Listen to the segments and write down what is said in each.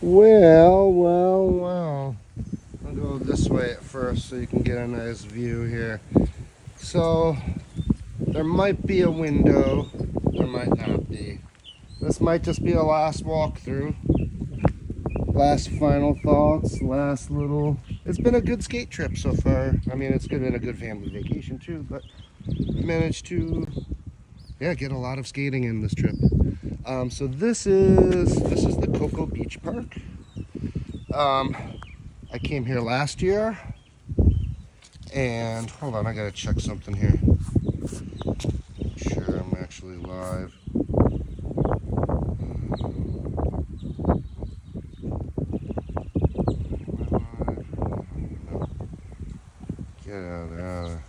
Well. I'll go this way at first so you can get a nice view here. So, there might be a window, there might not be. This might just be a last walkthrough. Last final thoughts, last little... It's been a good skate trip so far. I mean, it's been a good family vacation too, but we managed to, get a lot of skating in this trip. So this is the Cocoa Beach Park. I came here last year, and hold on, I gotta check something here. Make sure I'm actually live. Get out of there.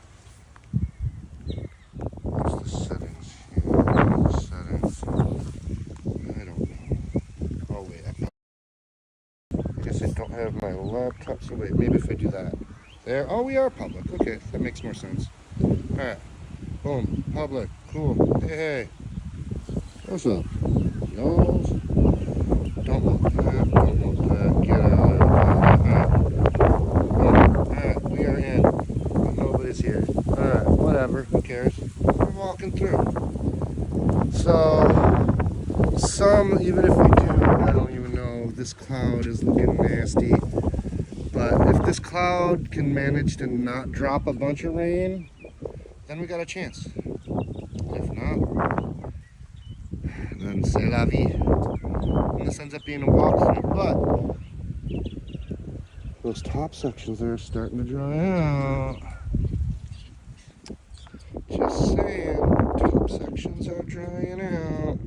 What's the settings here? Settings. I don't know. Oh wait, I guess I don't have my laptop, so wait, maybe if I do that. There, oh, we are public. Okay, that makes more sense. Alright, boom, public, cool. Hey. What's up? Y'alls? Don't want that, get out of there. Alright, we are in. Nobody's here. Alright, whatever, who cares? We're walking through. So, even if we do, I don't even know, this cloud is looking nasty. But if this cloud can manage to not drop a bunch of rain, then we got a chance. If not, then c'est la vie. And this ends up being a walkthrough. But those top sections are starting to dry out. Just saying, top sections are drying out.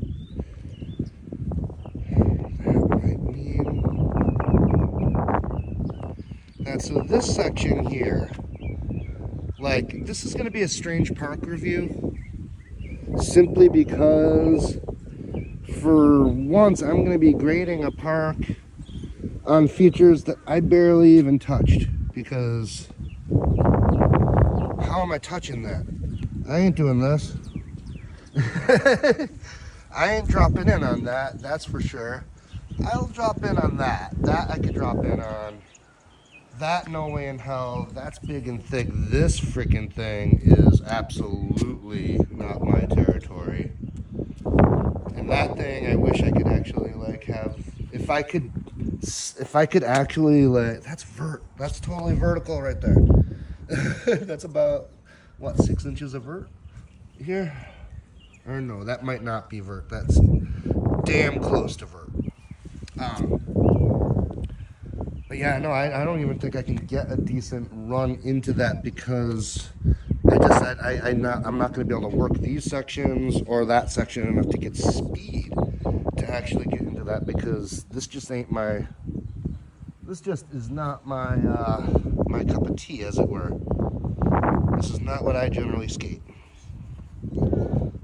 That might mean that. So this section here, like, this is going to be a strange park review, simply because for once I'm going to be grading a park on features that I barely even touched, because how am I touching that? I ain't doing this. I ain't dropping in on that, that's for sure. I'll drop in on that. That I could drop in on. That, no way in hell. That's big and thick. This freaking thing is absolutely not my territory. And that thing, I wish I could actually like have. If I could actually like. That's totally vertical right there. That's about what, 6 inches of vert here? Or no, that might not be vert. That's damn close to vert. But yeah, no, I don't even think I can get a decent run into that, because I'm not going to be able to work these sections or that section enough to get speed to actually get into that, because this just ain't my, this just is not my my cup of tea, as it were. This is not what I generally skate.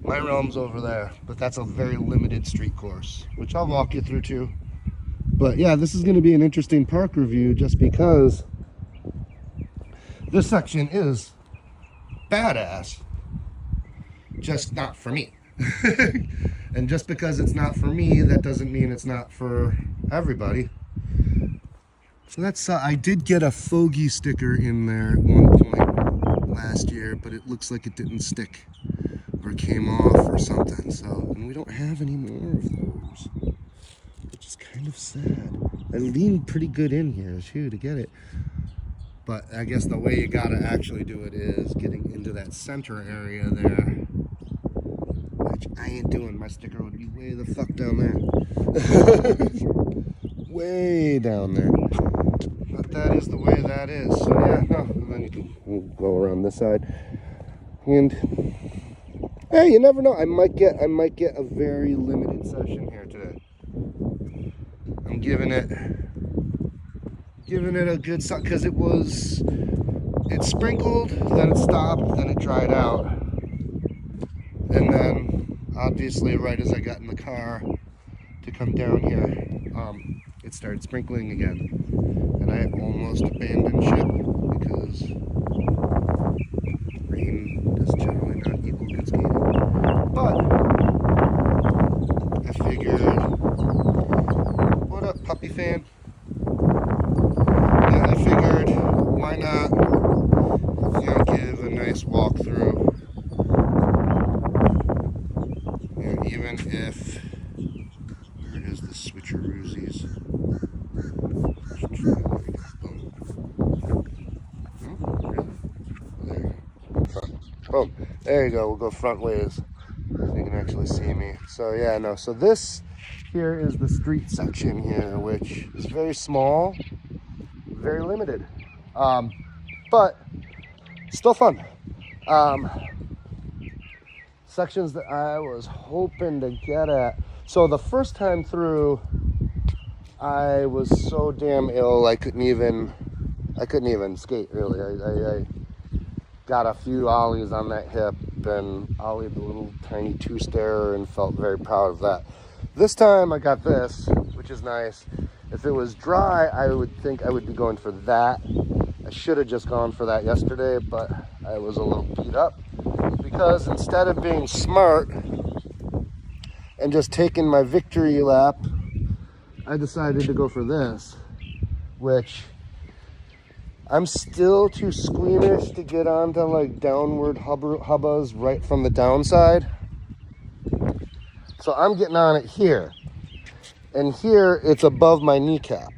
My realm's over there, but that's a very limited street course, which I'll walk you through too. But yeah, this is going to be an interesting park review, just because this section is badass, just not for me. And just because it's not for me, that doesn't mean it's not for everybody. So that's I did get a Fogey sticker in there at one point last year, but it looks like it didn't stick or came off or something. So, and we don't have any more of those, which is kind of sad. I leaned pretty good in here too to get it, but I guess the way you gotta actually do it is getting into that center area there, which I ain't doing. My sticker would be way the fuck down there. Way down there. But that is the way that is. So yeah, no, and then you can go around this side. And hey, you never know. I might get a very limited session here today. I'm giving it a good suck, because it sprinkled, then it stopped, then it dried out, and then obviously right as I got in the car to come down here, it started sprinkling again, and I almost abandoned ship, because rain does generally not equal good skating. But I figured, what up, puppy fan? switcheroosies. Boom. There you go. We'll go front ways so you can actually see me. So yeah, no. So this here is the street section here, which is very small, very limited, but still fun. Sections that I was hoping to get at. So the first time through, I was so damn ill I couldn't even skate really. I got a few ollies on that hip and ollied the little tiny two-stair and felt very proud of that. This time I got this, which is nice. If it was dry, I would think I would be going for that. I should have just gone for that yesterday, but I was a little beat up because instead of being smart and just taking my victory lap, I decided to go for this, which I'm still too squeamish to get onto like downward hubbas right from the downside. So I'm getting on it here. And here it's above my kneecap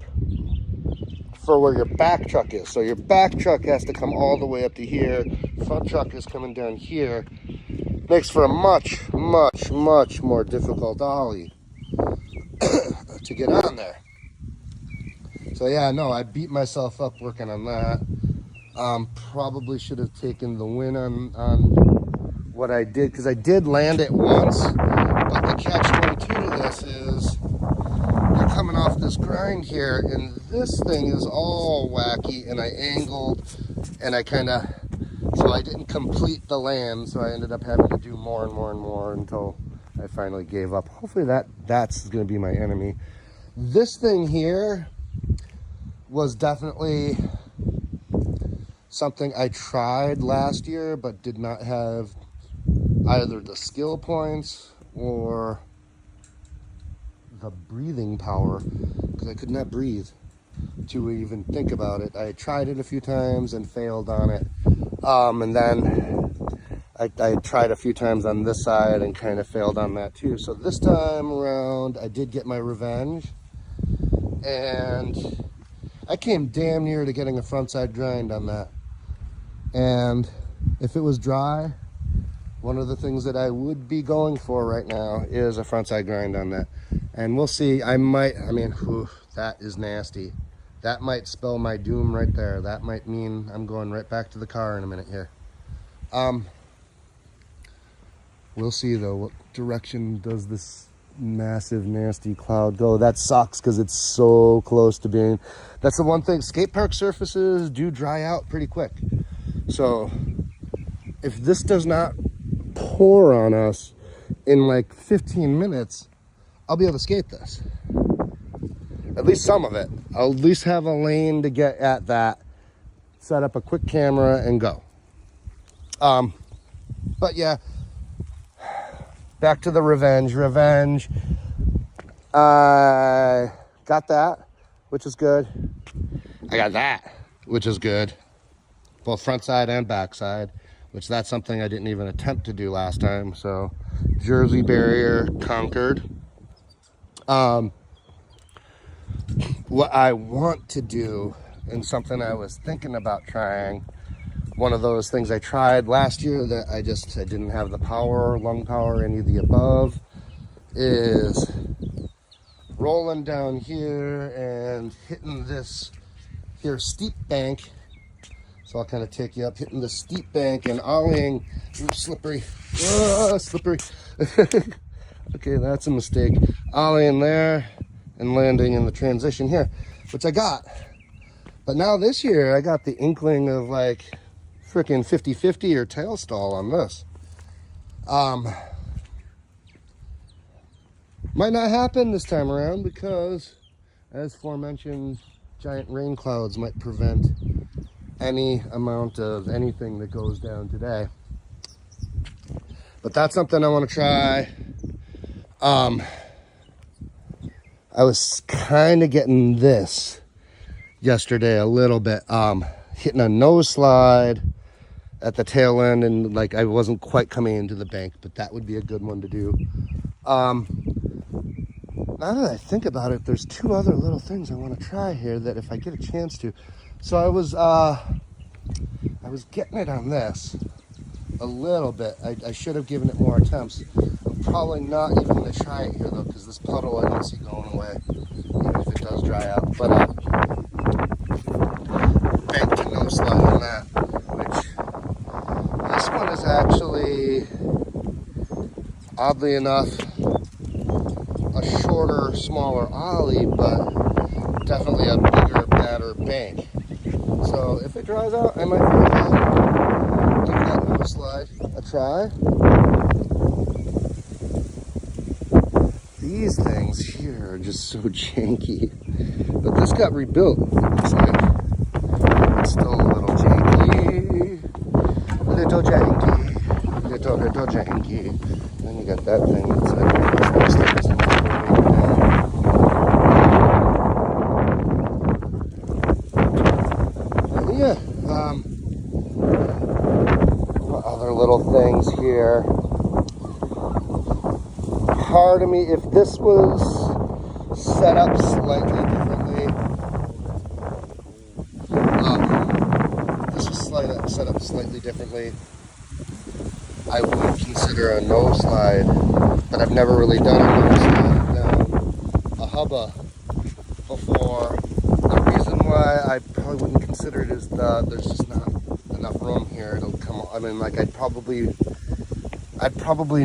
for where your back truck is. So your back truck has to come all the way up to here. Front truck is coming down here. Makes for a much, much, much more difficult ollie to get on there. So yeah, no, I beat myself up working on that. Probably should have taken the win on what I did, because I did land it once, but the catch-22 to this is you're coming off this grind here, and this thing is all wacky, and I angled, and so I didn't complete the land, so I ended up having to do more and more and more until I finally gave up. Hopefully that's going to be my enemy. This thing here was definitely something I tried last year, but did not have either the skill points or the breathing power, because I could not breathe to even think about it. I tried it a few times and failed on it. And then I tried a few times on this side and kind of failed on that too. So this time around, I did get my revenge, and I came damn near to getting a frontside grind on that. And if it was dry, one of the things that I would be going for right now is a frontside grind on that. And we'll see. Whew, that is nasty. That might spell my doom right there. That might mean I'm going right back to the car in a minute here. We'll see though. What direction does this massive nasty cloud go? That sucks because it's so close to being, that's the one thing, skate park surfaces do dry out pretty quick. So if this does not pour on us in like 15 minutes, I'll be able to skate this, at least some of it. I'll at least have a lane to get at that, set up a quick camera and go. But yeah, back to the revenge. I got that, which is good. I got that, which is good. Both front side and back side, which that's something I didn't even attempt to do last time. So Jersey barrier conquered. What I want to do, and something I was thinking about trying, one of those things I tried last year that I didn't have the power, lung power, any of the above, is rolling down here and hitting this here steep bank. So I'll kind of take you up, hitting the steep bank and ollieing. Ooh, slippery. Slippery. Okay, that's a mistake. Ollieing there and landing in the transition here, which I got. But now this year, I got the inkling of like freaking 50-50 or tail stall on this. Might not happen this time around because, as aforementioned, giant rain clouds might prevent any amount of anything that goes down today. But that's something I want to try. I was kind of getting this yesterday a little bit, hitting a nose slide at the tail end, and like I wasn't quite coming into the bank, but that would be a good one to do. Now that I think about it, there's two other little things I want to try here that if I get a chance to. So I was getting it on this a little bit. I should have given it more attempts. I'm probably not even going to try it here though, because this puddle I don't see going away, even if it does dry out. But bank to no slide on that, which this one is actually, oddly enough, a shorter, smaller ollie, but definitely a bigger, badder bank. So if it dries out, I might give that no slide a try. These things here are just so janky, but this got rebuilt. It's like it's still a little janky, little janky. Then you got that thing that's like yeah, other little things here. Part of me, if this was set up slightly differently, I would consider a no slide, but I've never really done a no slide down a hubba before. The reason why I probably wouldn't consider it is there's just not enough room here. It'll come. I mean, like I'd probably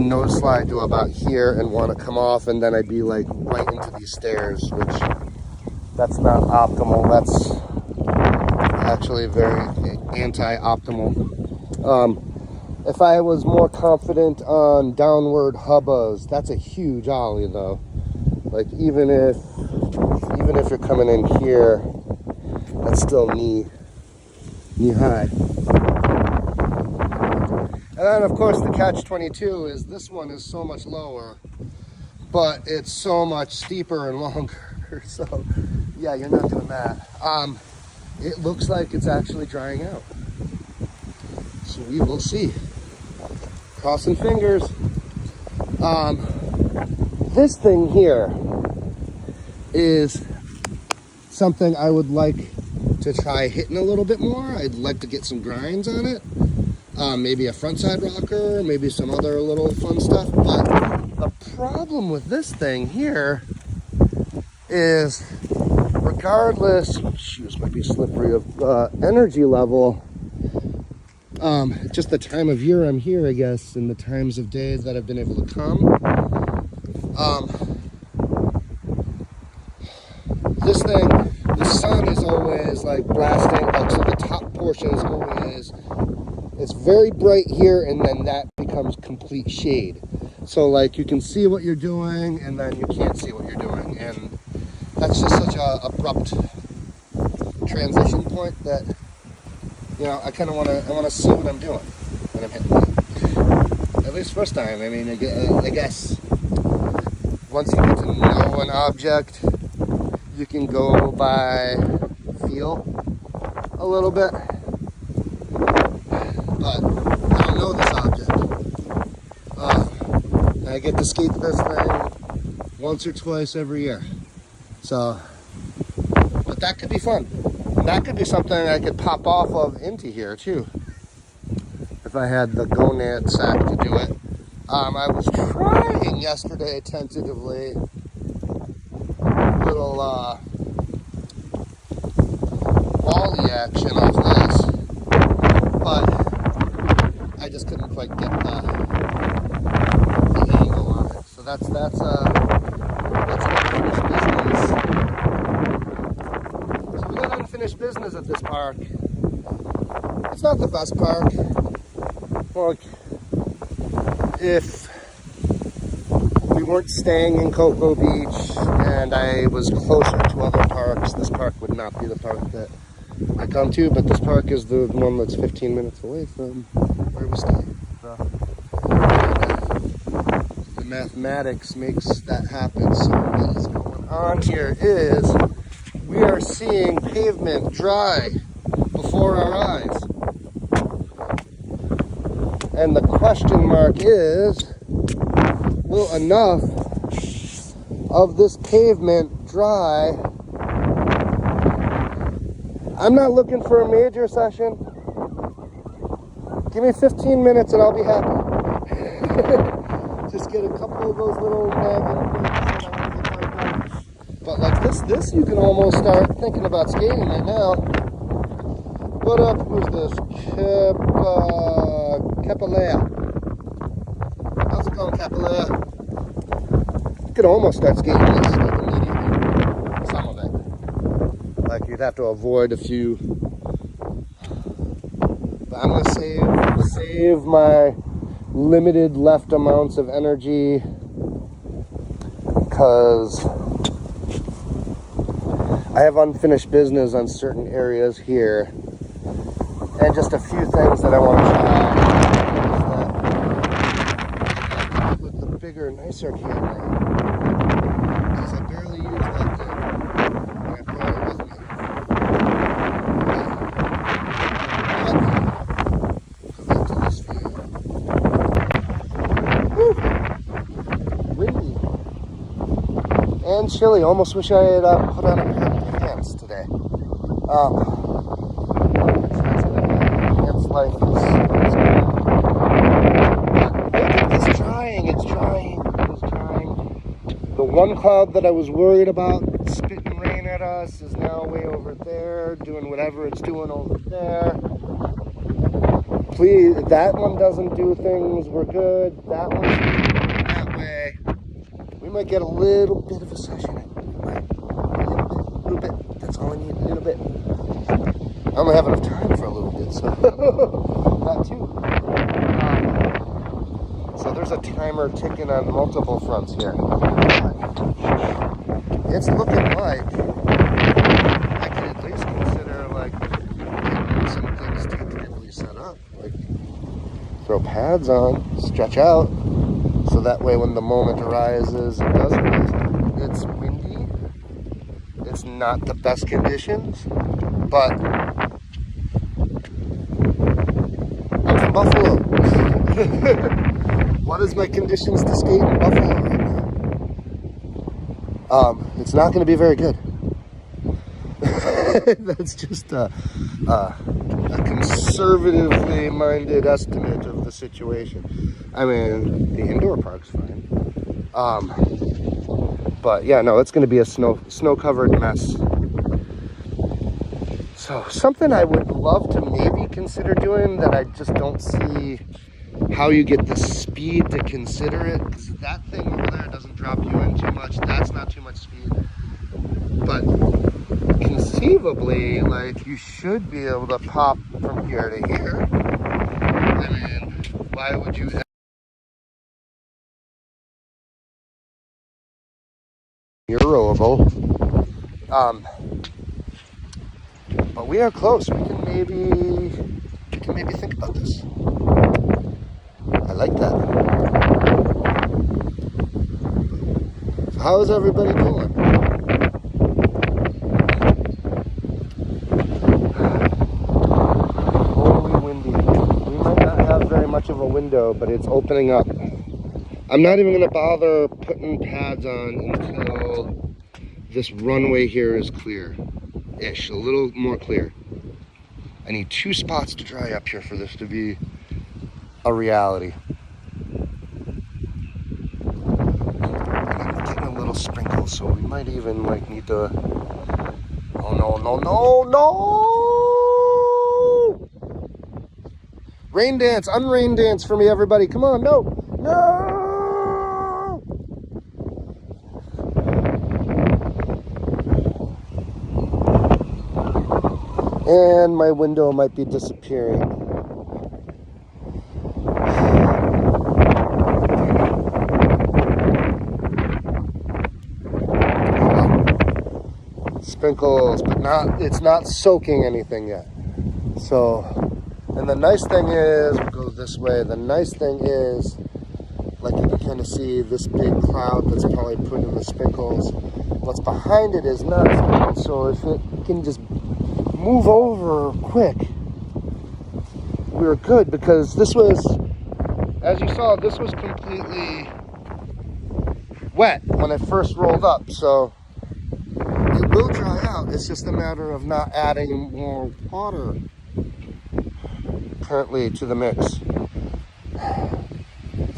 no slide to about here and want to come off, and then I'd be like right into these stairs, which that's not optimal. That's actually very anti-optimal. If I was more confident on downward hubbas, that's a huge ollie though. Like even if you're coming in here, that's still knee high. And then of course the catch-22 is this one is so much lower, but it's so much steeper and longer. So yeah, you're not doing that. It looks like it's actually drying out. So we will see. Crossing fingers. This thing here is something I would like to try hitting a little bit more. I'd like to get some grinds on it. Maybe a frontside rocker, maybe some other little fun stuff. But the problem with this thing here is regardless, shoes might be slippery, of energy level, just the time of year I'm here, I guess, and the times of days that I've been able to come. This thing, the sun is always like blasting, like so the top portion is always, it's very bright here, and then that becomes complete shade. So like you can see what you're doing, and then you can't see what you're doing, and that's just such a abrupt transition point that, you know, I kind of want to see what I'm doing when I'm hitting it. At least first time. I mean, I guess once you get to know an object, you can go by feel a little bit. But I don't know this object. I get to skate this thing once or twice every year. So, but that could be fun. That could be something I could pop off of into here too, if I had the gonad sack to do it. I was trying yesterday tentatively, little volley action off this, but I just couldn't quite get the angle on it. So that's unfinished business. So we got unfinished business at this park. It's not the best park. Well, if we weren't staying in Cocoa Beach and I was closer to other parks, this park would not be the park that I come to, but this park is the one that's 15 minutes away from where we stay. So, the mathematics makes that happen. So what is going on here is we are seeing pavement dry before our eyes. And the question mark is, will enough of this pavement dry. I'm not looking for a major session. Give me 15 minutes and I'll be happy. Just get a couple of those little nagging things that I want to get right done. But like this you can almost start thinking about skating right now. What up? Who's this? Kapalea. How's it going, Kapalea? You could almost start skating this like immediately. Some of it. Like you'd have to avoid a few. But I'm gonna save my limited left amounts of energy because I have unfinished business on certain areas here, and just a few things that I want to try with the bigger, nicer camera, because I barely use that thing when I brought it with me. Come back to this view. Woo! Windy and chilly. Almost wish I had put on a pair of pants today. Pants life is it's drying. It's drying. The one cloud that I was worried about spitting rain at us is now way over there, doing whatever it's doing over there. Please, if that one doesn't do things, we're good. That one's that way. We might get a little bit of a session in. A little bit. That's all I need, a little bit. I only have enough time for a little bit, so not too. So there's a timer ticking on multiple fronts here. It's looking like I can at least consider like getting some things tentatively set up. Like throw pads on, stretch out, so that way when the moment arises, it does arise. It's windy. It's not the best conditions, but I'm from Buffalo. What is my conditions to skate in Buffalo right now? It's not going to be very good. That's just a conservatively minded estimate of the situation. I mean, the indoor park's fine. But yeah, no, it's going to be a snow-covered mess. So something I would love to maybe consider doing that I just don't see how you get the speed to consider it, because that thing over there doesn't drop you in too much. That's not too much speed. But conceivably, like, you should be able to pop from here to here. I mean, why would you have Euroable? But we are close. We can maybe think about this. I like that. So how is everybody doing? Totally windy. We might not have very much of a window, but it's opening up. I'm not even going to bother putting pads on until this runway here is clear-ish, a little more clear. I need 2 spots to dry up here for this to be a reality. And I'm getting a little sprinkle, so we might even like need to. Oh no! Rain dance, unrain dance for me, everybody. Come on, no! And my window might be disappearing. Sprinkles, but it's not soaking anything yet. So, and the nice thing is, we'll go this way, the nice thing is, like you can kind of see this big cloud that's probably putting the sprinkles. What's behind it is not sprinkles, so if it can just move over quick, we're good, because this was, as you saw, this was completely wet when I first rolled up, so it will dry out. It's just a matter of not adding more water currently to the mix.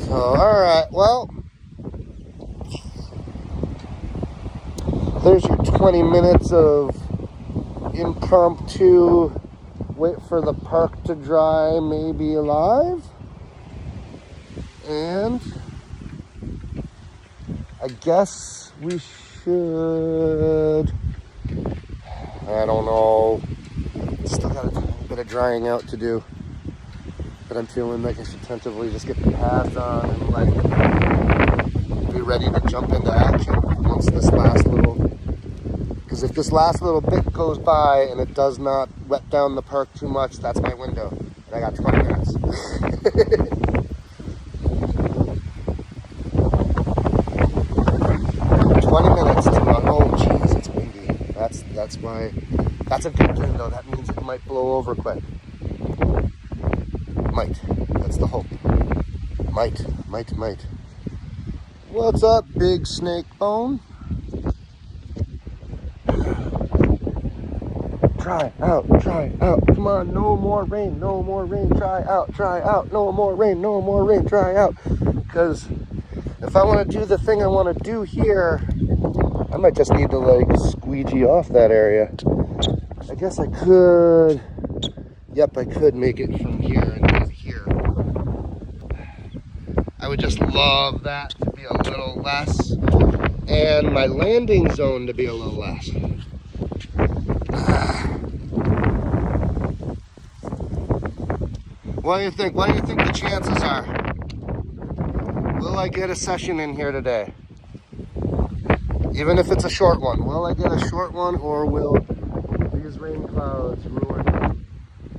So, all right, well, there's your 20 minutes of impromptu wait for the park to dry, maybe alive. And I guess we should, I don't know, still got a bit of drying out to do, but I'm feeling like I should tentatively just get the pads on and like be ready to jump into action once this last little, because if this last little bit goes by and it does not wet down the park too much, that's my window, and I got 20 minutes. 20 minutes to oh geez, it's windy. That's why. That's a good thing though. That means it might blow over quick. Might. That's the hope. Might. What's up, big snake bone? Try out. Come on, no more rain. Try out. No more rain. Try out. Because if I want to do the thing I want to do here, I might just need to like squeegee off that area. I guess I could. Yep, I could make it from here and to here. I would just love that to be a little less, and my landing zone to be a little less. What do you think? What do you think the chances are? Will I get a session in here today? Even if it's a short one. Will I get a short one, or will these rain clouds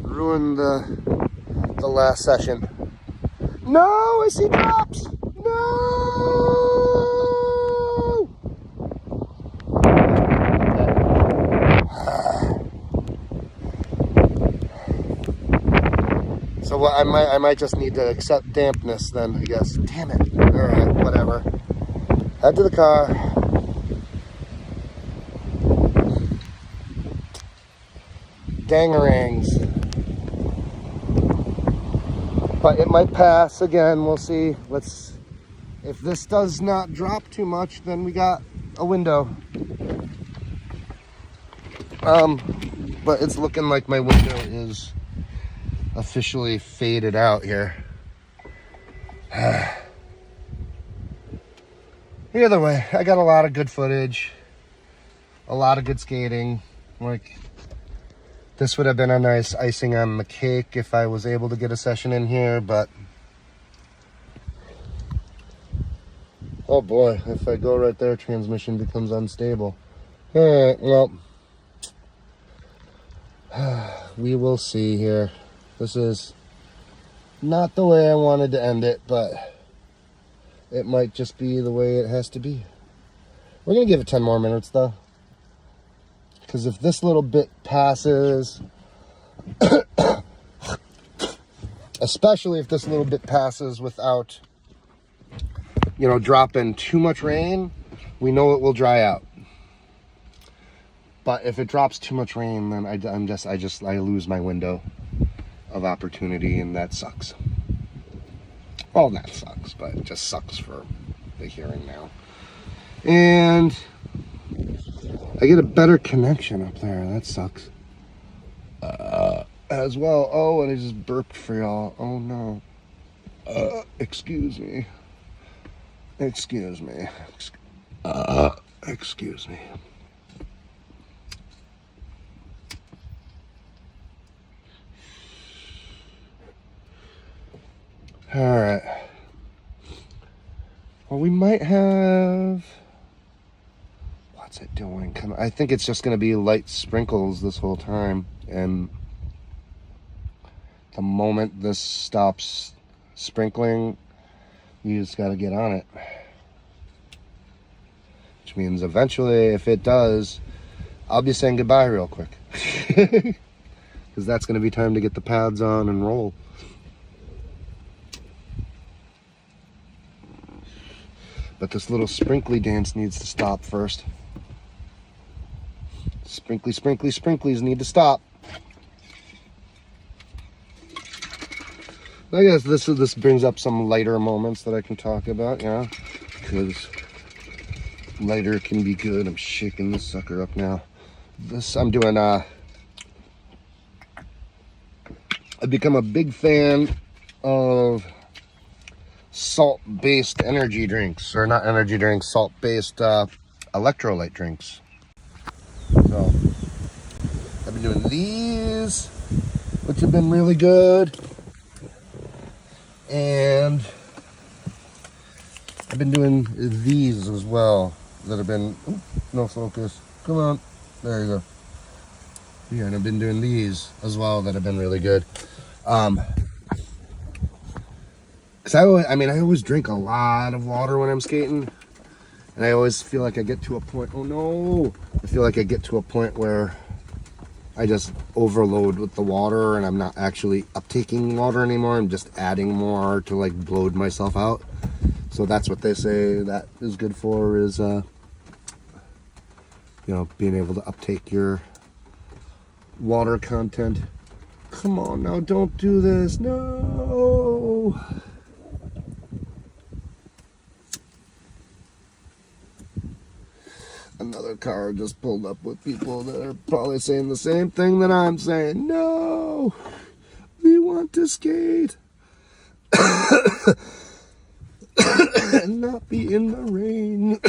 ruin the last session? No, I see drops! No! So what, I might just need to accept dampness then, I guess. Damn it. Alright, whatever. Head to the car. Dangerangs. But it might pass again, we'll see. If this does not drop too much, then we got a window. But it's looking like my window is officially faded out here. Either way, I got a lot of good footage, a lot of good skating. Like, this would have been a nice icing on the cake if I was able to get a session in here, but oh boy, if I go right there, transmission becomes unstable. All right, well, we will see here. This is not the way I wanted to end it, but it might just be the way it has to be. We're gonna give it 10 more minutes though, because if this little bit passes, especially if this little bit passes without, you know, dropping too much rain, we know it will dry out. But if it drops too much rain, then I lose my window of opportunity, and that sucks. Well, that sucks, but it just sucks for the hearing now. And I get a better connection up there. That sucks. As well. Oh, and I just burped for y'all. Oh no. Excuse me. Excuse me. Excuse me. All right. Well, we might have. What's it doing? I think it's just going to be light sprinkles this whole time, and the moment this stops sprinkling, you just got to get on it. Which means eventually, if it does, I'll be saying goodbye real quick, because that's going to be time to get the pads on and roll. But this little sprinkly dance needs to stop first. Sprinkly, sprinkly, sprinklies need to stop. I guess this brings up some lighter moments that I can talk about, yeah. Because lighter can be good. I'm shaking this sucker up now. I'm doing I've become a big fan of salt-based energy drinks, or not energy drinks, salt-based electrolyte drinks. So I've been doing these, which have been really good, and I've been doing these as well that have been, no focus, come on, there you go. Yeah, and I've been doing these as well that have been really good. Cause I always drink a lot of water when I'm skating, and I always feel like I get to a point, oh no, I feel like I get to a point where I just overload with the water and I'm not actually uptaking water anymore. I'm just adding more to like bloat myself out. So that's what they say that is good for, is being able to uptake your water content. Come on now, don't do this, no. Another car just pulled up with people that are probably saying the same thing that I'm saying. No, we want to skate and not be in the rain.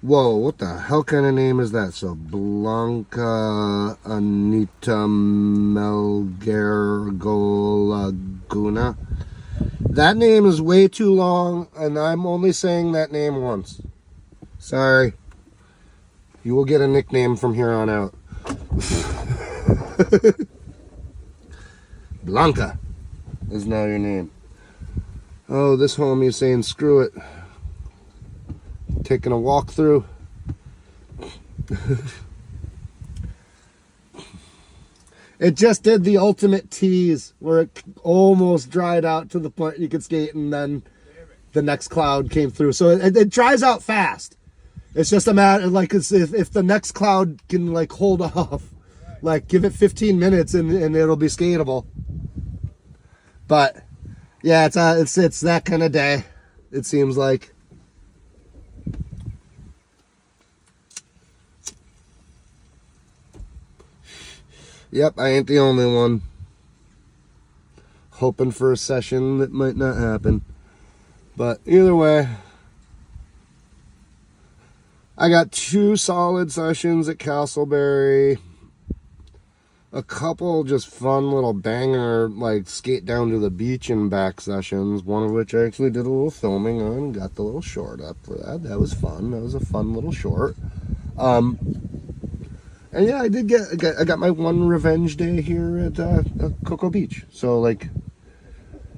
Whoa, what the hell kind of name is that? So, Blanca Anita Melgergolaguna. That name is way too long, and I'm only saying that name once. Sorry. You will get a nickname from here on out. Blanca is now your name. Oh, this homie is saying screw it. Taking a walk through. It just did the ultimate tease where it almost dried out to the point you could skate, and then the next cloud came through. So it dries out fast. It's just a matter, like, if the next cloud can like hold off, like give it 15 minutes and it'll be skatable. But yeah, it's that kind of day, it seems like. Yep, I ain't the only one hoping for a session that might not happen. But either way, I got 2 solid sessions at Castleberry. A couple just fun little banger, like skate down to the beach and back sessions. One of which I actually did a little filming on and got the little short up for that. That was fun. That was a fun little short. And yeah, I got my one revenge day here at Cocoa Beach. So, like,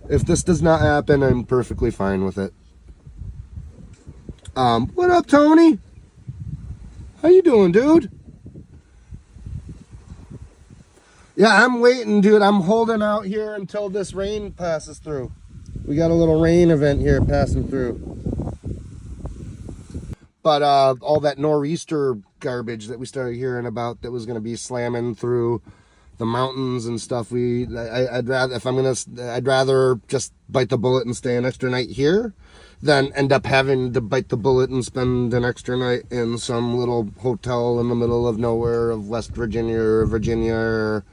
if this does not happen, I'm perfectly fine with it. What up, Tony? How you doing, dude? Yeah, I'm waiting, dude. I'm holding out here until this rain passes through. We got a little rain event here passing through. But all that nor'easter garbage that we started hearing about that was going to be slamming through the mountains and stuff, I'd rather just bite the bullet and stay an extra night here than end up having to bite the bullet and spend an extra night in some little hotel in the middle of nowhere of West Virginia or Virginia or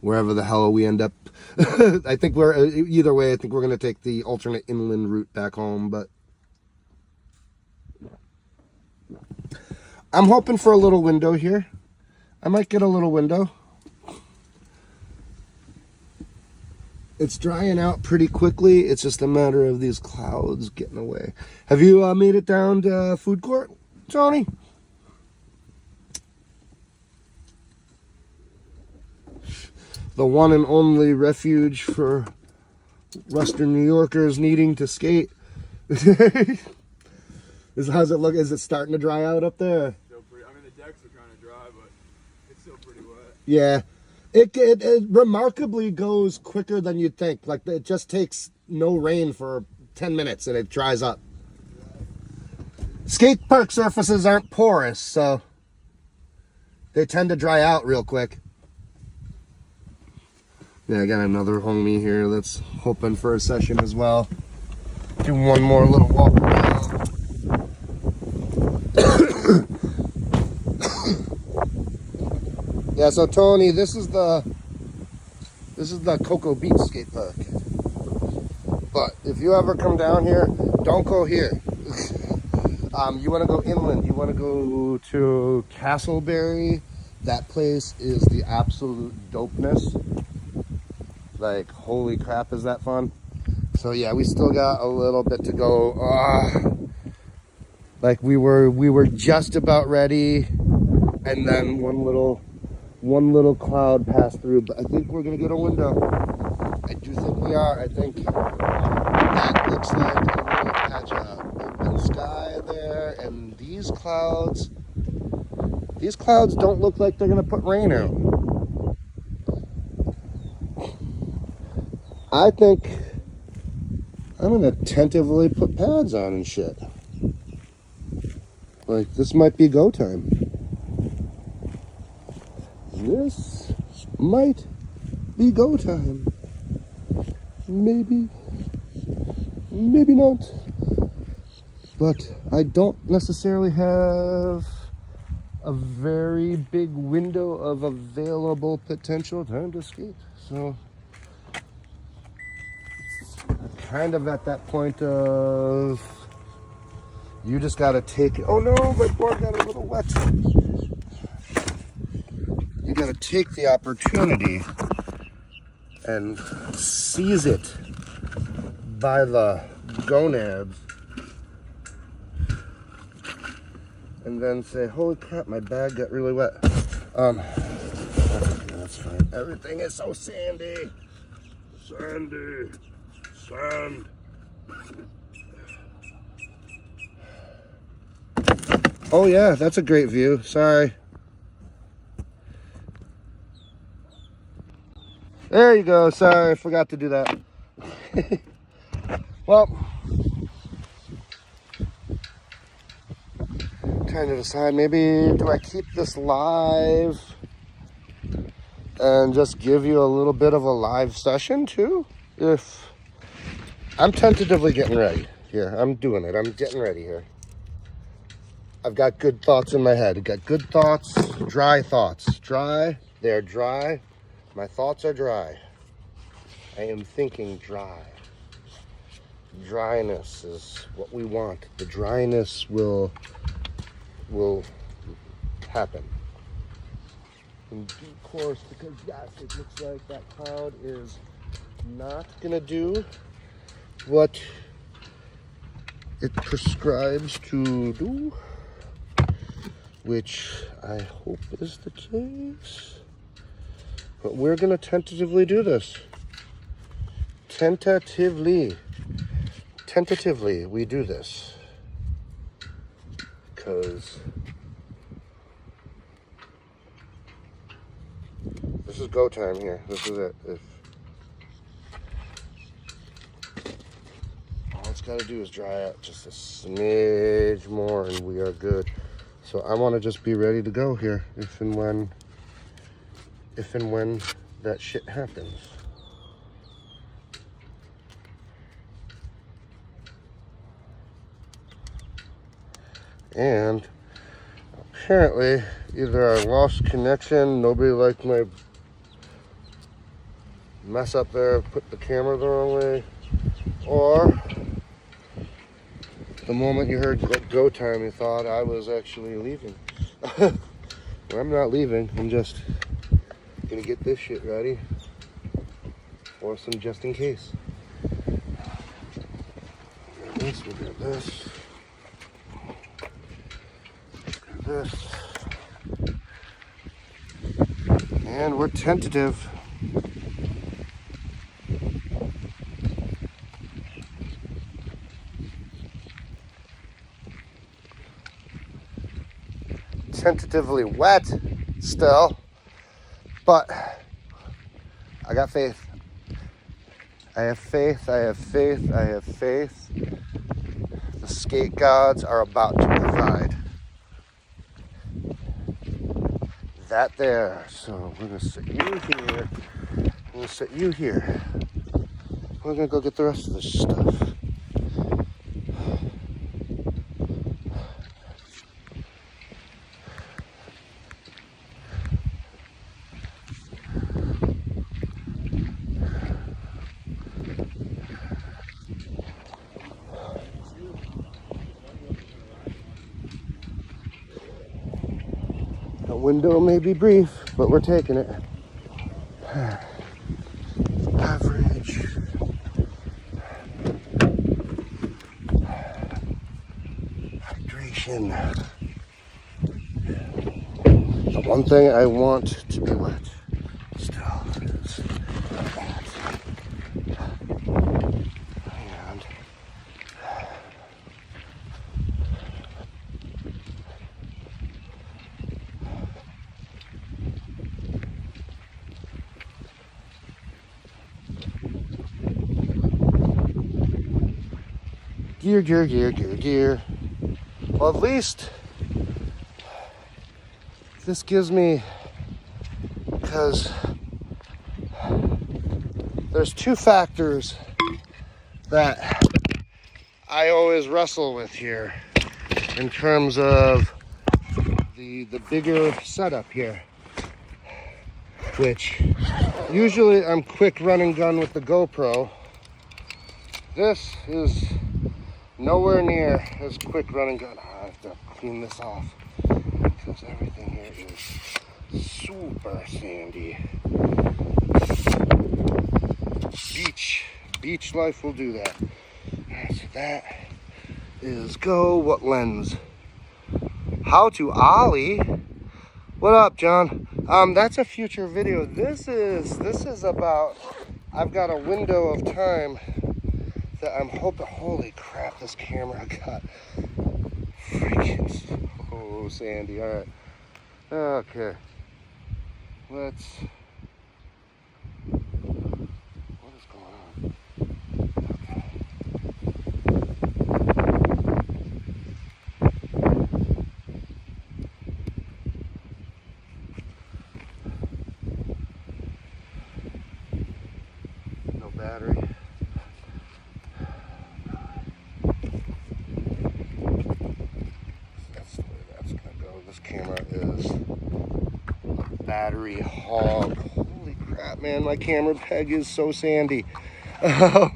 wherever the hell we end up. I think either way, I think we're going to take the alternate inland route back home, but I'm hoping for a little window here. I might get a little window. It's drying out pretty quickly. It's just a matter of these clouds getting away. Have you made it down to food court, Tony? the one and only refuge for Western New Yorkers needing to skate. How's it look? Is it starting to dry out up there? Still pretty, I mean, the decks are kind of dry, but it's still pretty wet. Yeah. It remarkably goes quicker than you'd think. Like, it just takes no rain for 10 minutes and it dries up. Skate park surfaces aren't porous, so they tend to dry out real quick. Yeah, I got another homie here that's hoping for a session as well. Do one more little walk around. Yeah, so Tony, this is the Cocoa Beach skate park. But if you ever come down here, don't go here. You want to go inland. You want to go to Castleberry. That place is the absolute dopeness. Like, holy crap, is that fun? So yeah, we still got a little bit to go. Like we were just about ready, and then one little cloud passed through. But I think we're gonna get a window. I do think we are. I think that looks like a little patch of open sky there, and these clouds don't look like they're gonna put rain out. I think I'm gonna tentatively put pads on and shit. Like, this might be go time. This might be go time. Maybe not. But I don't necessarily have a very big window of available potential time to skate. So kind of at that point of you just gotta take it. Oh no, my board got a little wet. You gotta take the opportunity and seize it by the gonads and then say, holy crap, my bag got really wet. That's fine. Everything is so sandy. Sand. Oh yeah, that's a great view. Sorry. There you go. Sorry, I forgot to do that. Well, trying to decide, maybe do I keep this live and just give you a little bit of a live session too? If I'm tentatively getting ready here. I'm doing it. I'm getting ready here. I've got good thoughts in my head. I've got good thoughts, dry thoughts. Dry, they're dry. My thoughts are dry. I am thinking dry. Dryness is what we want. The dryness will happen in due course, because yes, it looks like that cloud is not gonna do what it prescribes to do, which I hope is the case. But we're gonna tentatively do this. Tentatively we do this. Because this is go time here. This is it. All it's got to do is dry out just a smidge more and we are good. So I want to just be ready to go here if and when that shit happens. And apparently either I lost connection, nobody liked my mess up there, put the camera the wrong way, or the moment you heard go time you thought I was actually leaving. Well, I'm not leaving, I'm just gonna get this shit ready for some just in case. We'll get this. And we're tentative. tentatively wet still, but I got faith. I have faith, I have faith, I have faith. The skate gods are about to provide that there. So we're gonna sit you here. I'm gonna sit you here. We're gonna go get the rest of this stuff. The window may be brief, but we're taking it. Average. Hydration. The one thing I want to be wet still is that. And gear. Well, at least this gives me, because there's two factors that I always wrestle with here in terms of the bigger setup here, which usually I'm quick run and gun with the GoPro. This is nowhere near as quick run and gun. I have to clean this off because everything here is super sandy. Beach life will do that. Alright, so that is go. What lens? How to ollie. What up, John? That's a future video. This is about, I've got a window of time that I'm hoping. Holy crap, this camera got freaking so sandy. All right, okay, let's, what is going on? Okay. No battery. This camera is a battery hog. Holy crap, man, my camera peg is so sandy. Yeah,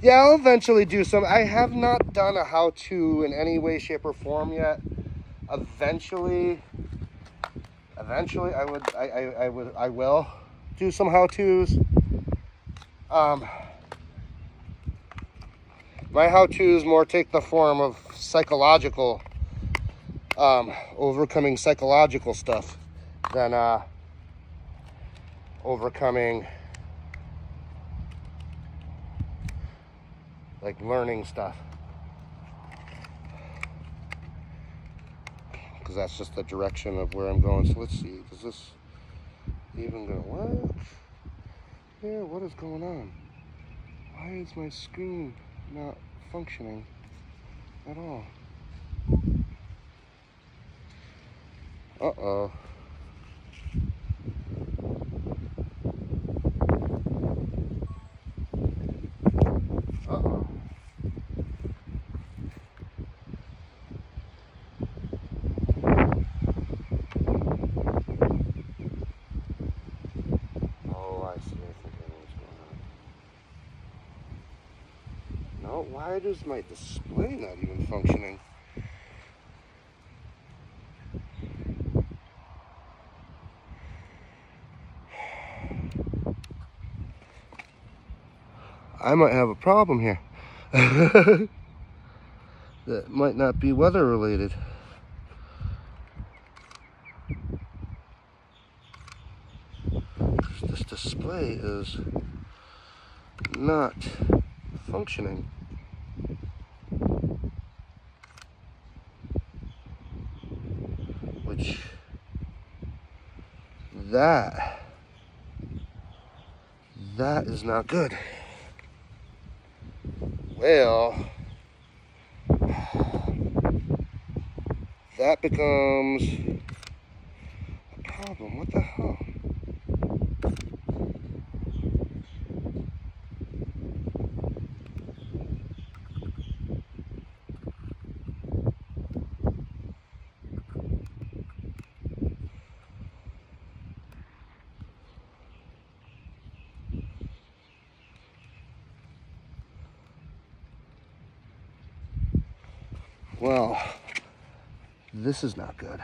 I'll eventually do some. I have not done a how-to in any way, shape, or form yet. Eventually I will do some how-tos. My how-tos more take the form of psychological, overcoming psychological stuff than overcoming, like, learning stuff. Because that's just the direction of where I'm going. So let's see, is this even gonna work? Yeah, what is going on? Why is my screen not functioning at all? Uh-oh. Uh-oh. Oh, I see. I think I know what's going on. No, why is my display not even functioning? I might have a problem here. That might not be weather related. This display is not functioning. that is not good. Well, that becomes a problem. What the hell? Well, this is not good.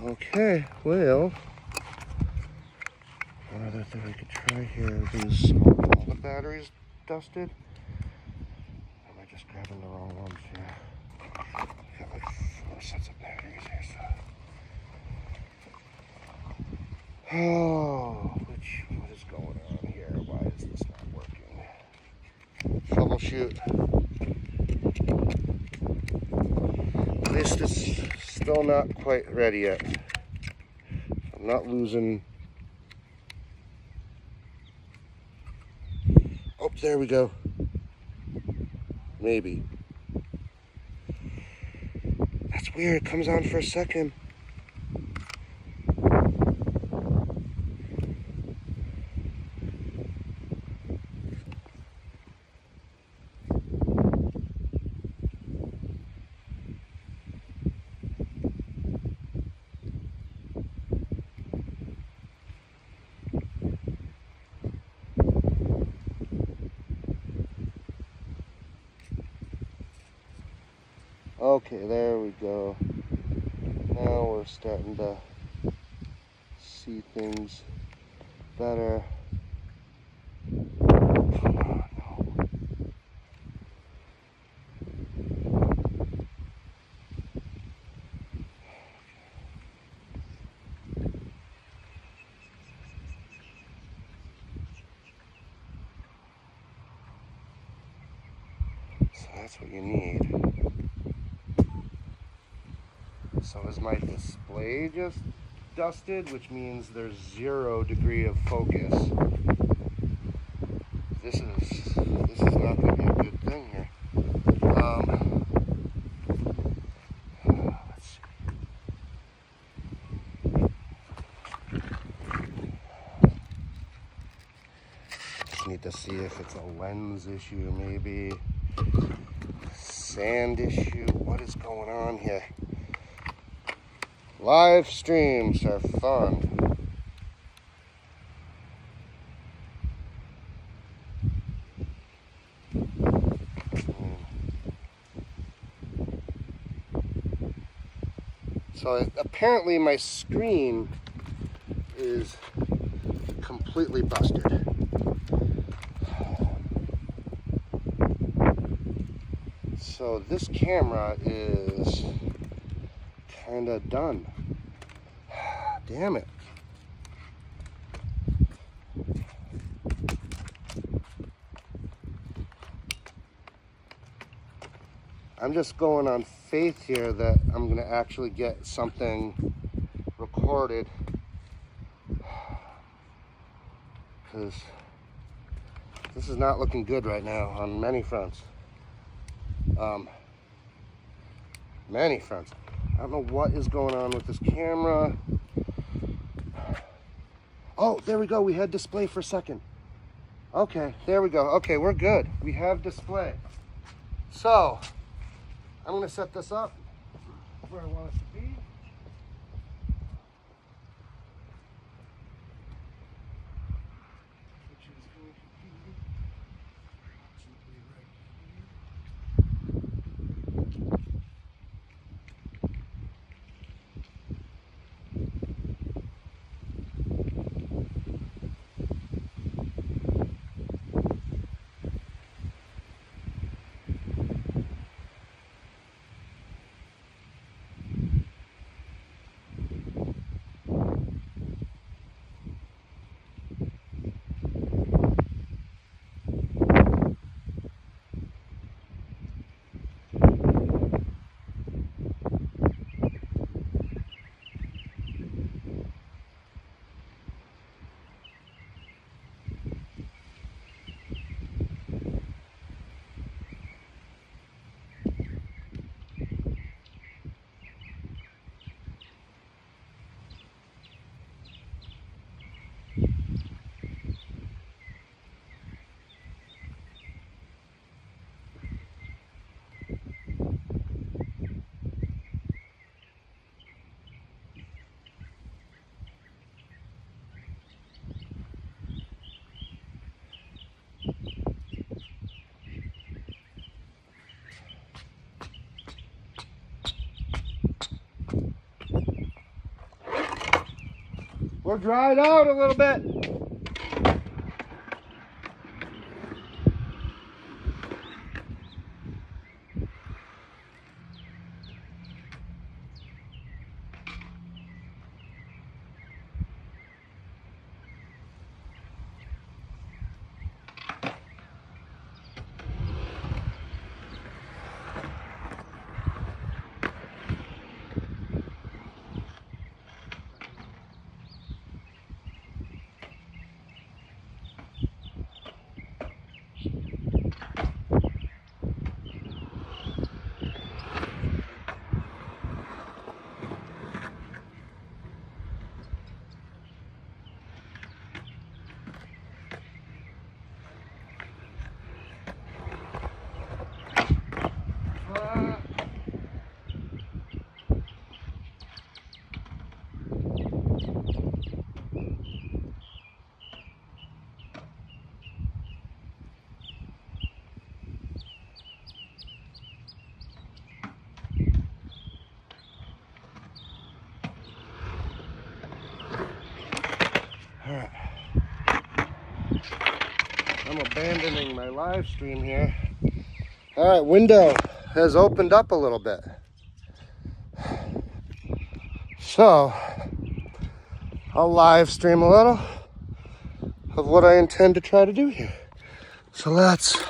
Okay, well, one other thing we could try here is all the batteries dusted. Am I just grabbing the wrong ones here? I've got like 4 sets of batteries here, so. Oh, what is going on here? Why is this not working? Troubleshoot. At least it's still not quite ready yet. I'm not losing. Oh, there we go. Maybe. That's weird. It comes on for a second. Okay, there we go. Now we're starting to see things better. So that's what you need. So is my display just dusted, which means there's 0 degree of focus. This is not going to be a good thing here. Let's see. Just need to see if it's a lens issue, maybe sand issue. What is going on here? Live streams are fun. So apparently my screen is completely busted. So this camera is kind of done. Damn it. I'm just going on faith here that I'm going to actually get something recorded, because this is not looking good right now on many fronts. Many fronts. I don't know what is going on with this camera. Oh, there we go. We had display for a second. Okay, there we go. Okay, we're good. We have display. So, I'm going to set this up where I want it to be. Which is going to be approximately right We're dried out a little bit. All right. I'm abandoning my live stream here. All right, window has opened up a little bit. So, I'll live stream a little of what I intend to try to do here. So let's,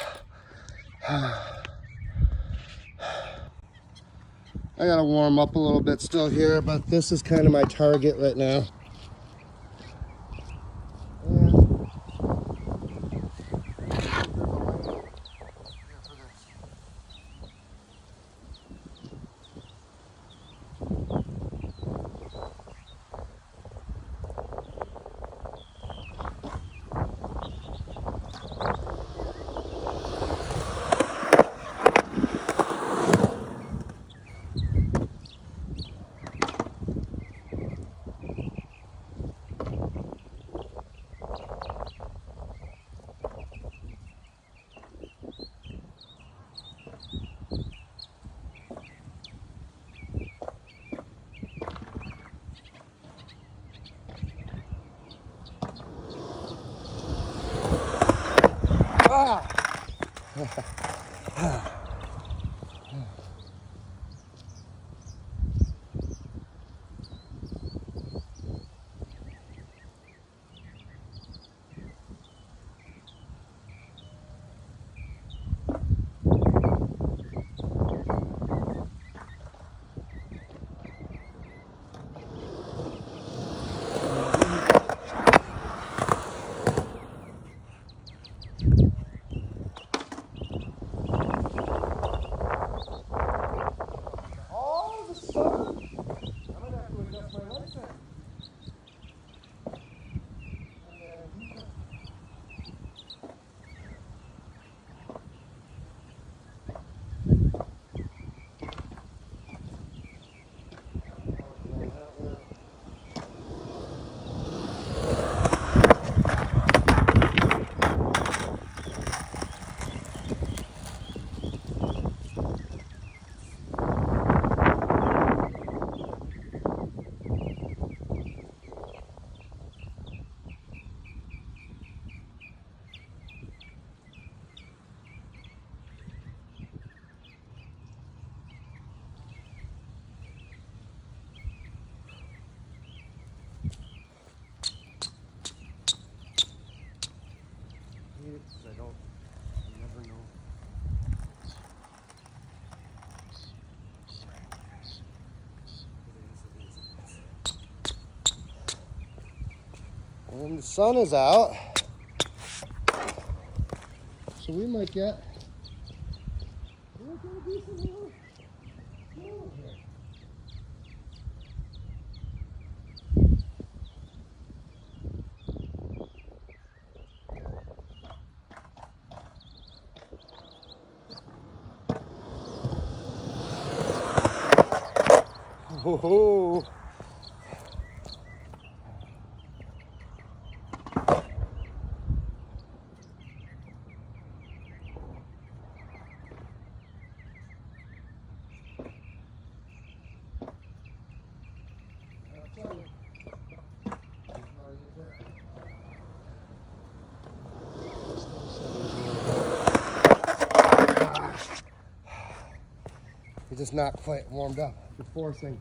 I gotta warm up a little bit still here, but this is kind of my target right now. I never know. And the sun is out, so we might get a decent little snow here. Oh, just not quite warmed up. You're forcing.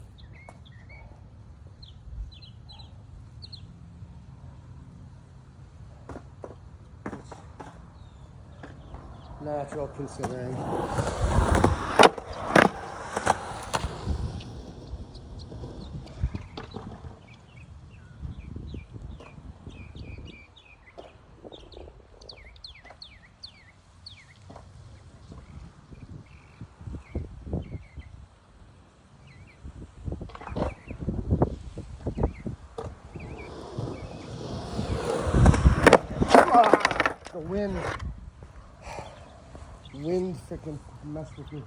Natural considering. The wind freaking messed with me.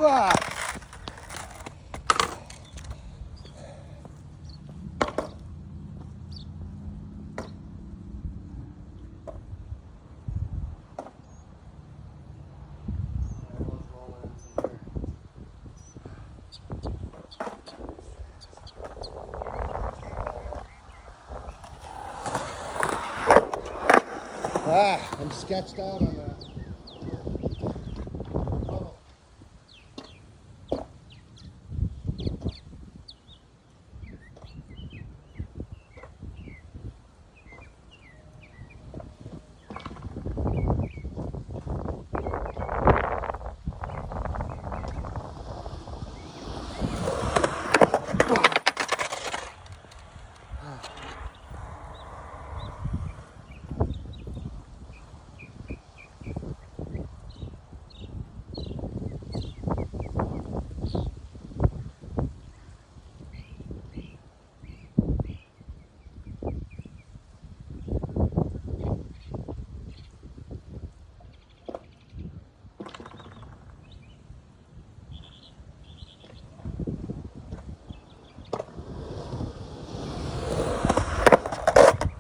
Ah. I'm sketched out on that.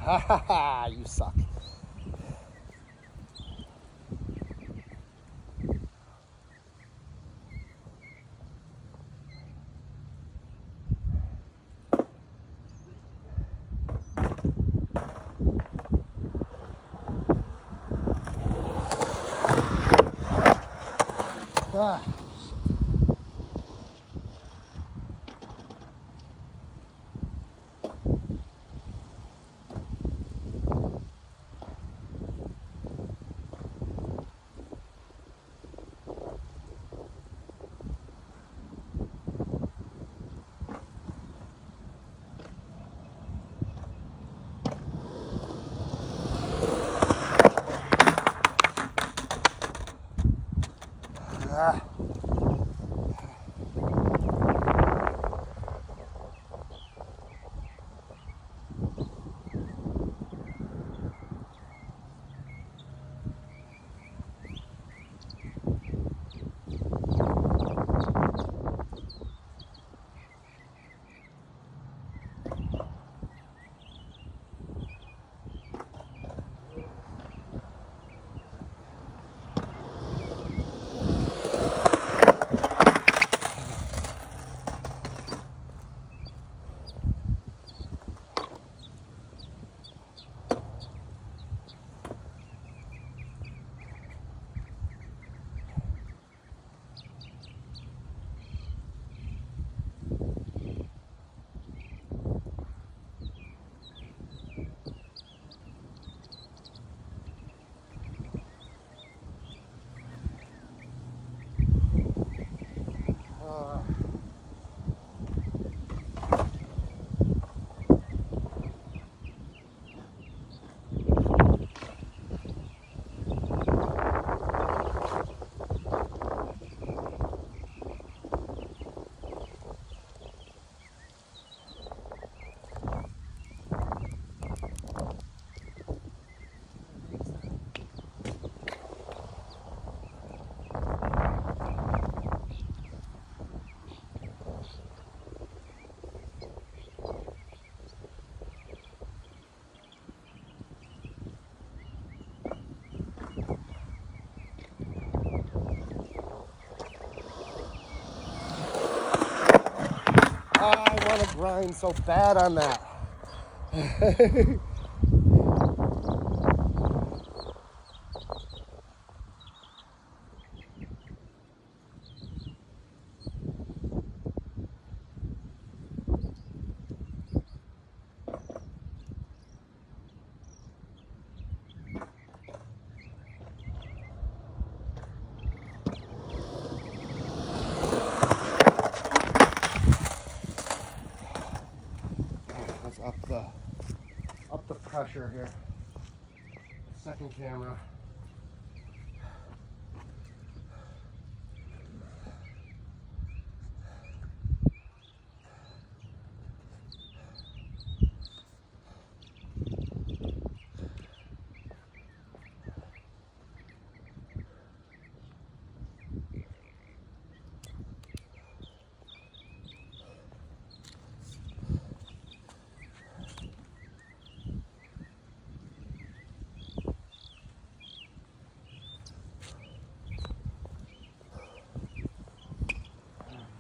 Ha ha ha, you suck. Ah. Ah. grind so bad on that. Let's up the pressure here. Second camera.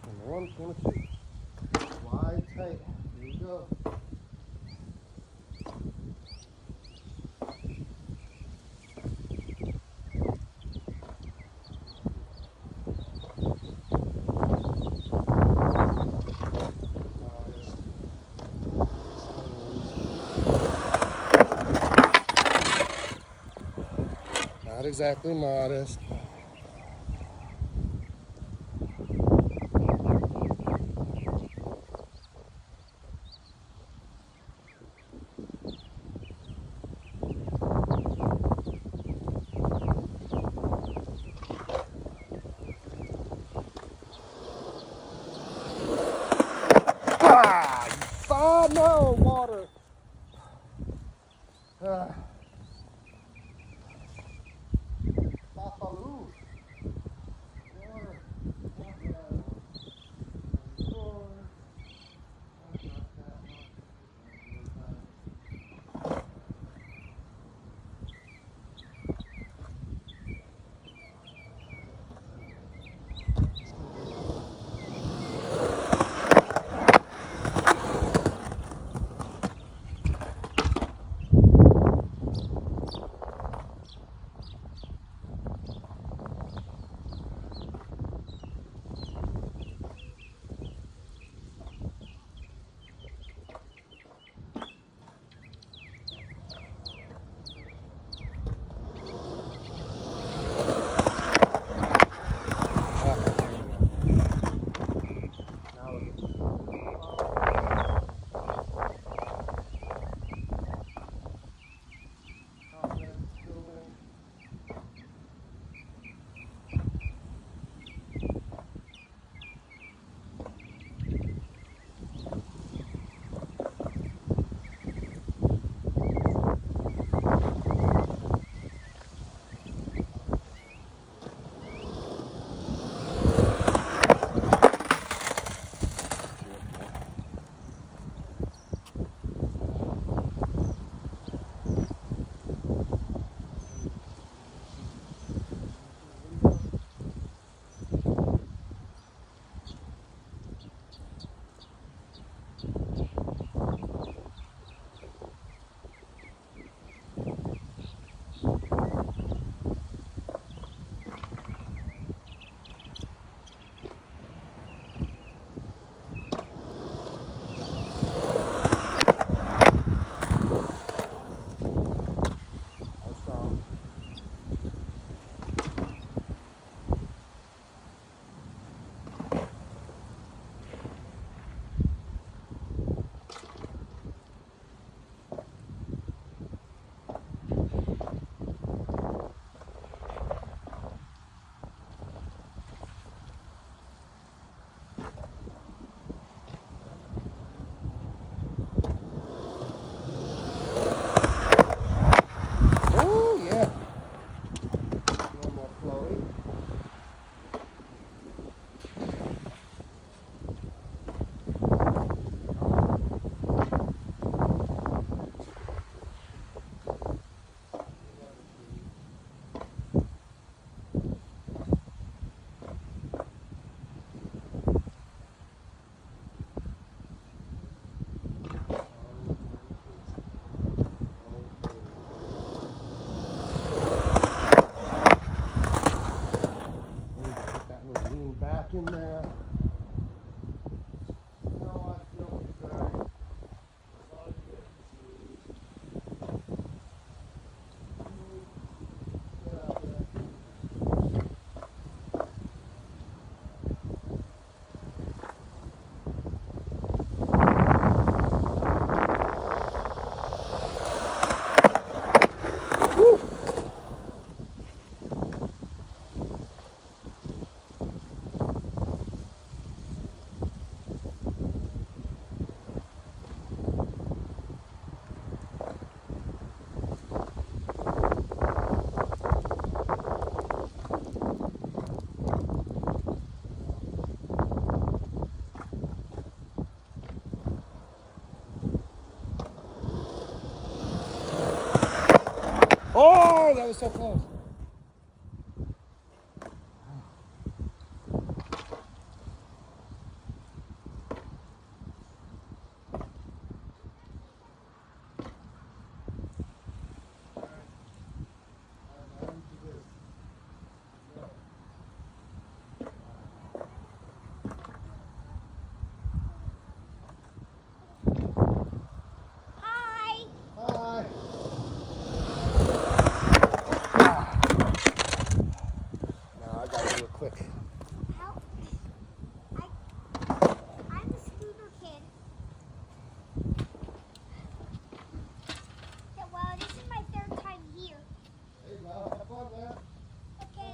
Camera 1, camera 2. Wide tight. Here you go. Not exactly modest. Ah, no, water. Buffalo. Oh, that was so close. Hi. Hi. Now I gotta do it quick. Help. I'm a scooter kid. So, well, this is my third time here. There you go. Have fun, man. Okay.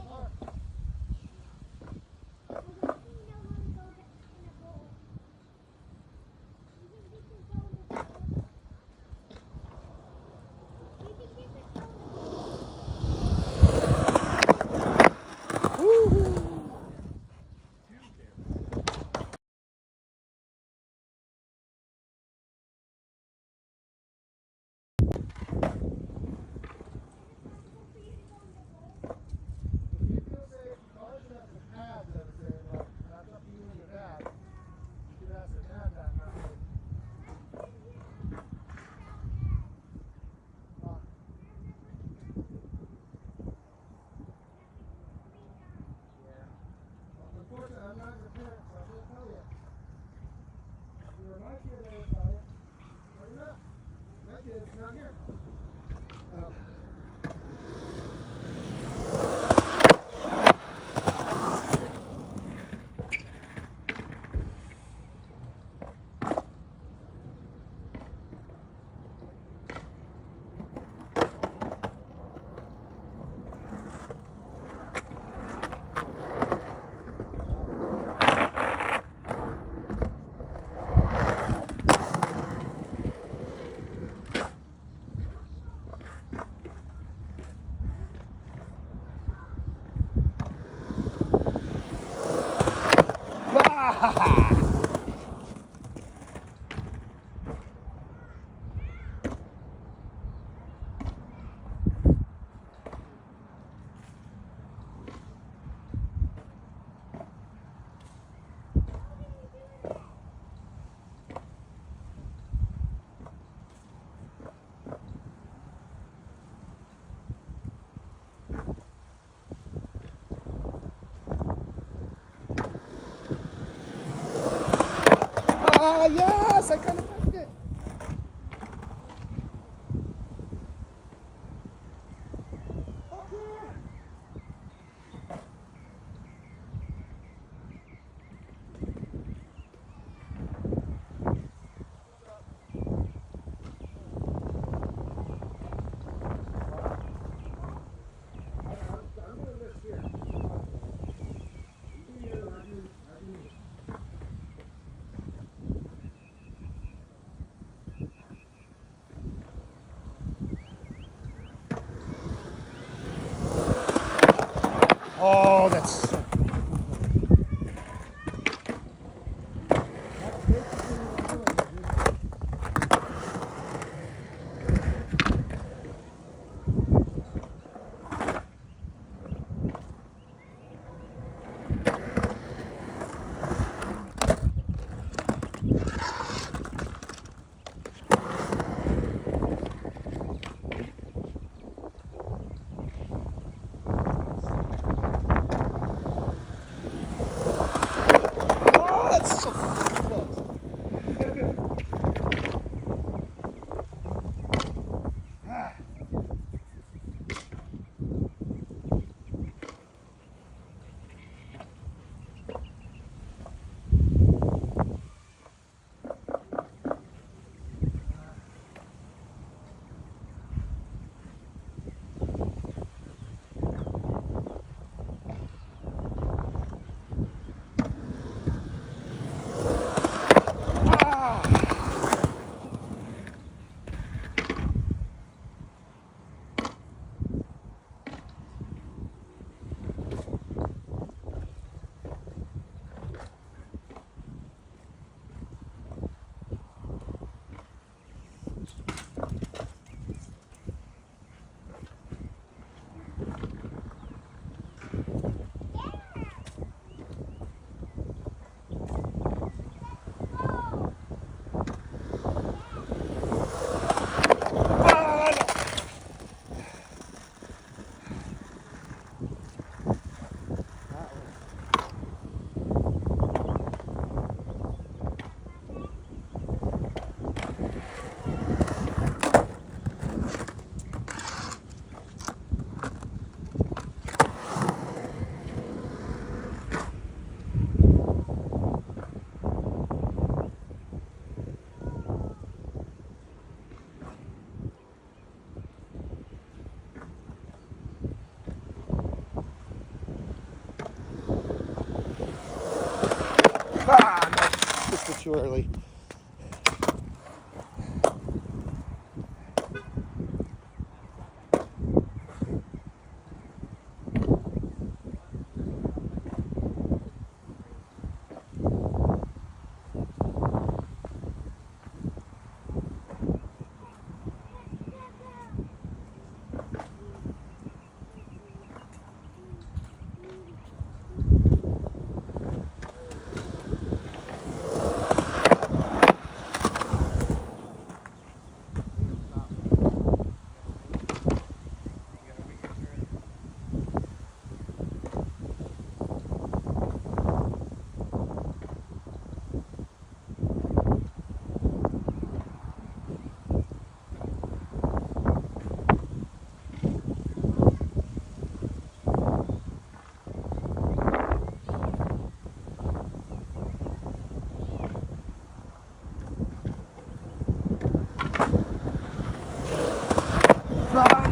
Unfortunately, I'm not your parent, so I can't tell you. You were my kid, I would tell you. But you're not. My kid's not here. Ah, yes, I kind of touched it. Oh, that's. too early.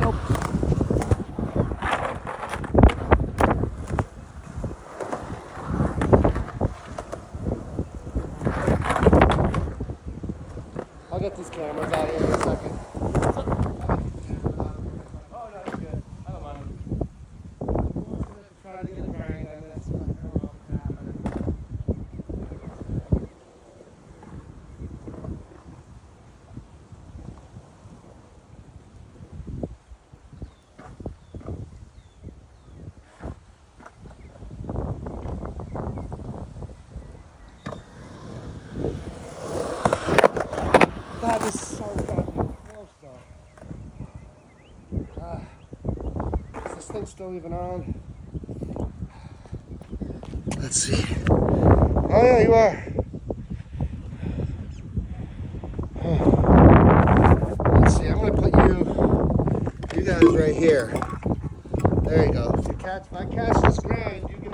Nope. I'll get these cameras out of here in a second. Oh, no, you're good. I don't mind. Try to get a bearing on this. I don't know what's happening. That is so goddamn close, though. Is this thing still even on? Let's see. Oh, yeah, you are. Let's see. I'm going to put you guys right here. There you go. If I catch this grind, you can.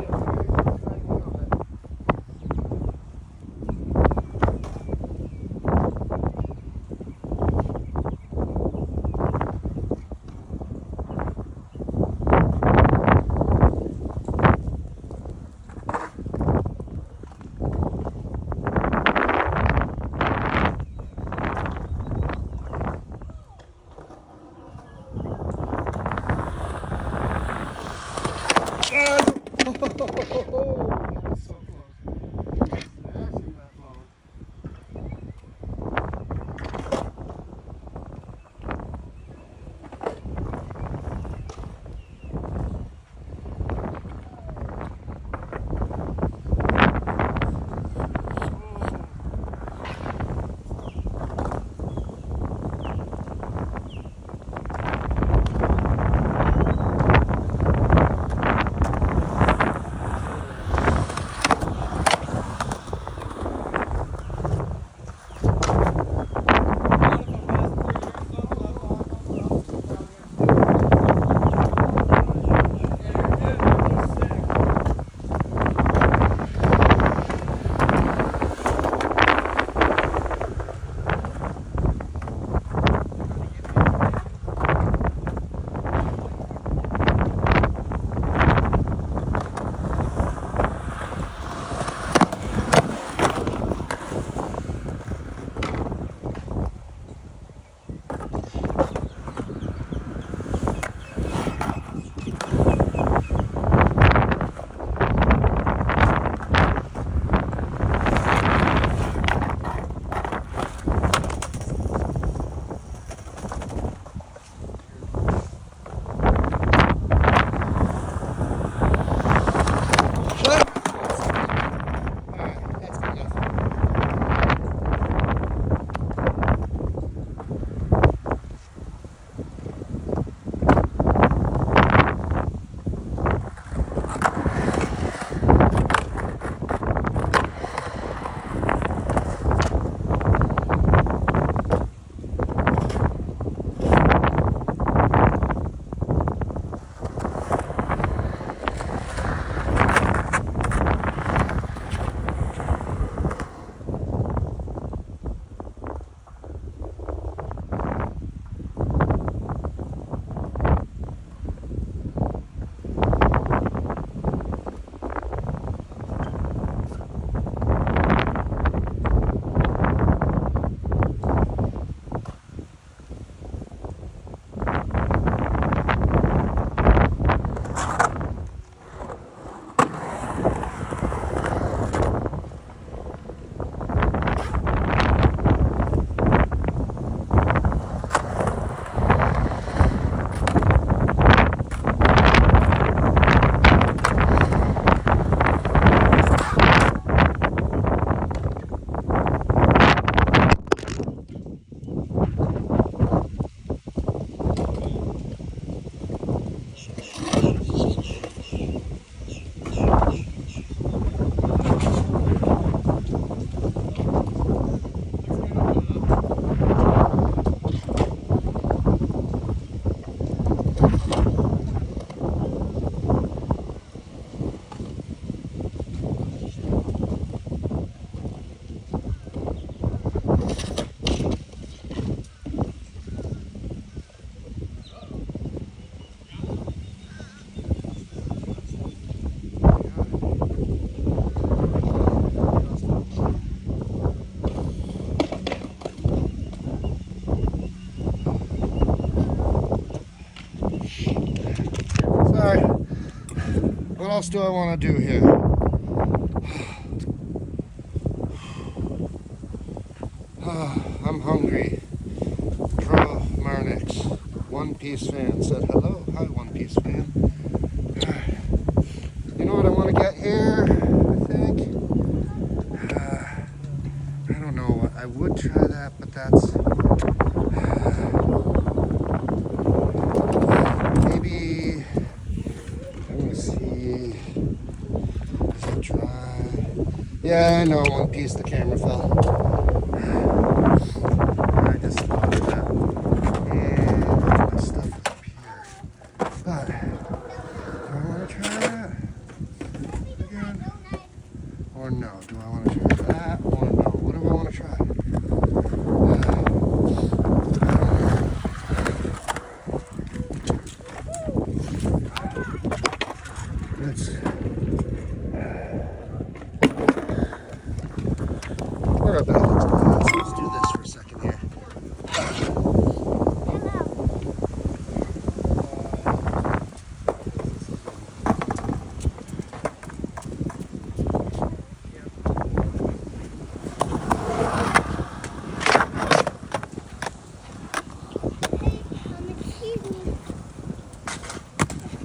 Alright. What else do I want to do here? I'm hungry. Pro Marnix, One Piece fan, said hello. Hi, One Piece fan. You know what I want to get here? I think. I don't know. I would try that, but that's maybe. I want to see. Is it dry? Yeah, I know. One Piece. The camera fell. I just thought of that. And my stuff is up here. But do I want to try that again? Or no? Do I want to try that or no? What do I want to try? Let's. What about that? Let's do this for a second here.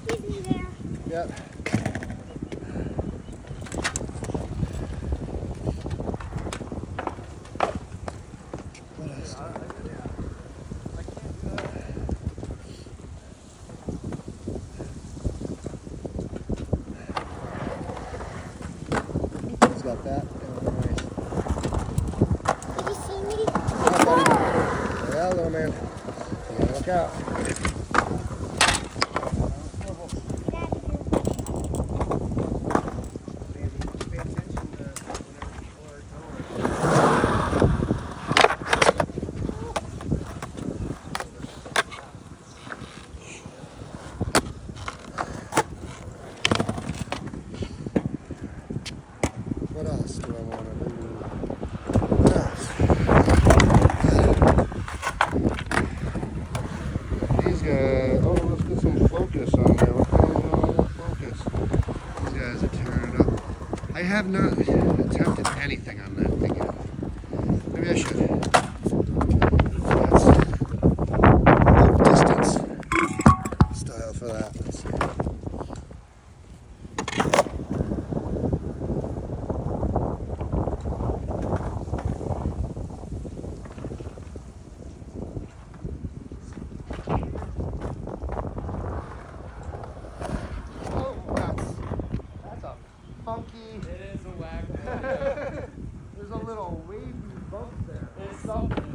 Excuse me there. Yep. What else? He's got that. Did you see me? Yeah, little man. Yeah, look out. What else do I want to do? What else? These guys. Oh, let's get some focus on there. What kind of focus? These guys are tearing it up. I have not attempted anything on that thing yet. Maybe I should. That's low distance style for that. Let's see. Oh, that's a funky. It is a whack. There's a little wavy bump there. It's something.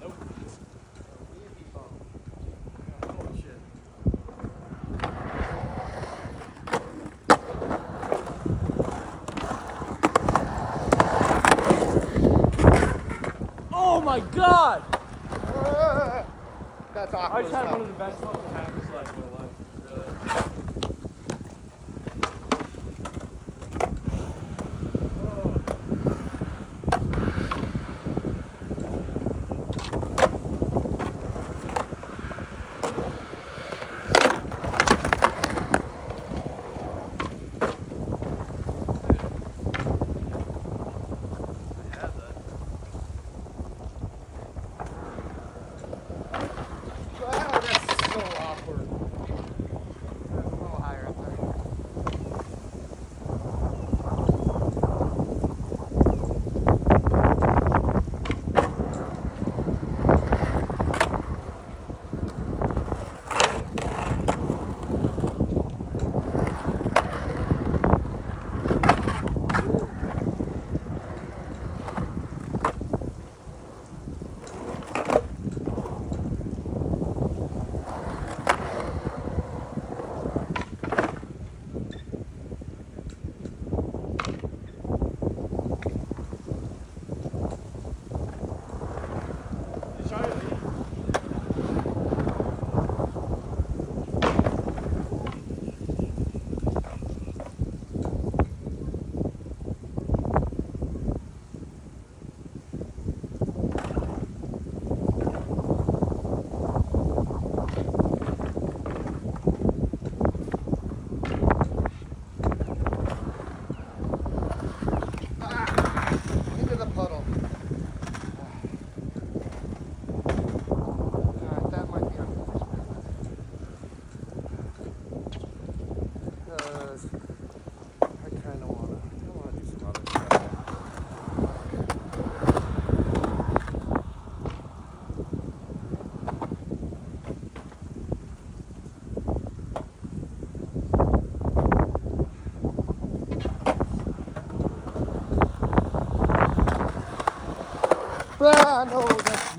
Nope. Wavy bump. Oh shit. Oh my god! That's I awkward. just had one of the best fucking happy slides of my life. Really. Wow, that's so awkward.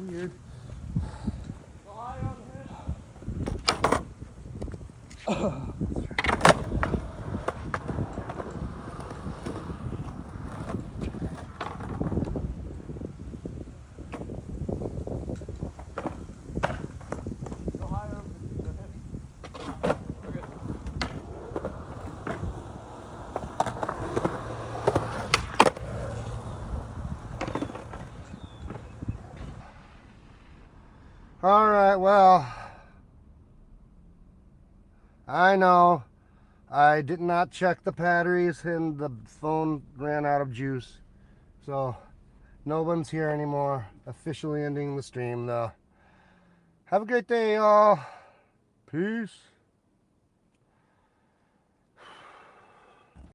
Weird. All right, well, I know I did not check the batteries and the phone ran out of juice. So no one's here anymore. Officially ending the stream though. Have a great day, y'all. Peace.